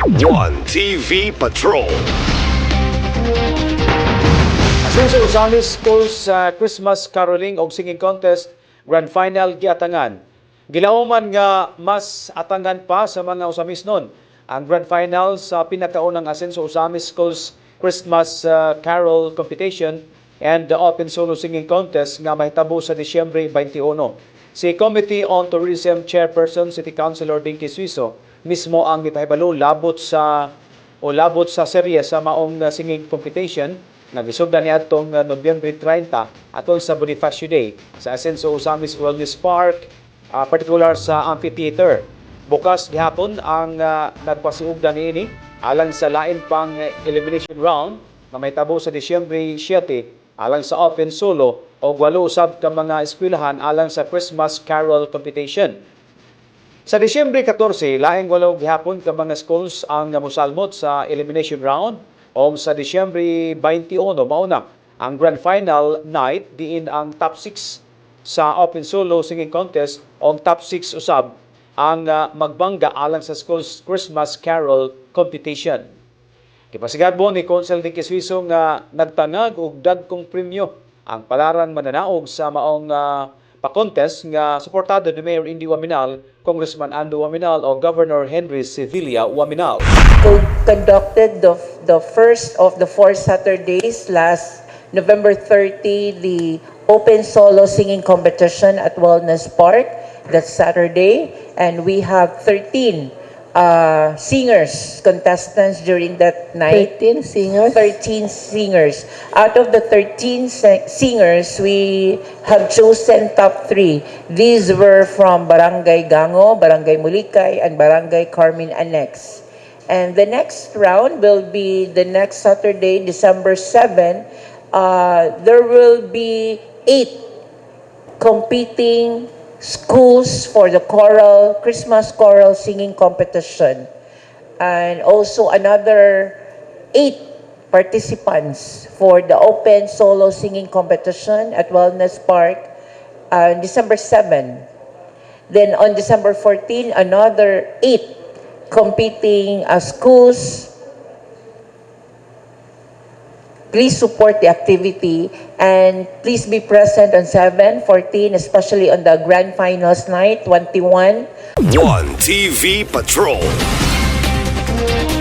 One TV Patrol. Asin sa Usamis Schools Christmas Caroling o Singing Contest Grand Final giatangan. Gilauman nga mas atangan pa sa mga Usamis nun ang Grand Final sa pinakaunang Asenso Usamis Schools Christmas Carol Competition and the Open Solo Singing Contest nga mahitabo sa Disyembre 21. Si Committee on Tourism Chairperson City Councilor Dinky Suiso mismo ang gipahibalo labot sa serye sa maong singing competition nga gisugdan niadtong Nobyembre 30 atol sa Bonifacio Day sa Asenso Usamis Wellness Park, particular sa amphitheater. Bukas gihapon ang nagpasiugdan niini alang sa lain pang elimination round na may tabo sa Disyembre 7 alang sa Open Solo o 8 usab ka mga eskwelahan alang sa Christmas Carol Competition. Sa Disyembre 14, laing 8 gihapon ka mga schools ang musalmot sa elimination round o sa Disyembre 21 mauna ang Grand Final night diin ang top 6 sa Open Solo Singing Contest o top 6 usab ang magbangga alang sa schools Christmas Carol Competition. Kipasigadbo ni Council Dinky Suiso nga nagtangag og dagkong premyo ang palarang mananaog sa maong pa-contest nga suportado ni Mayor Indy Waminal, Congressman Ando Waminal o Governor Henry Sevilla Waminal. Conducted the first of the 4 Saturdays last November 30, the Open Solo Singing Competition at Wellness Park. That's Saturday, and we have 13 singers, contestants during that night. 13 singers? 13 singers. Out of the 13 singers, we have chosen top 3. These were from Barangay Gango, Barangay Mulikay, and Barangay Carmen Annex. And the next round will be the next Saturday, December 7. There will be 8 competing schools for the Christmas choral singing competition, and also another 8 participants for the Open Solo Singing Competition at Wellness Park on December 7. Then on December 14, another 8 competing schools. Please support the activity and please be present on 7, 14, especially on the Grand Finals night, 21. One TV Patrol.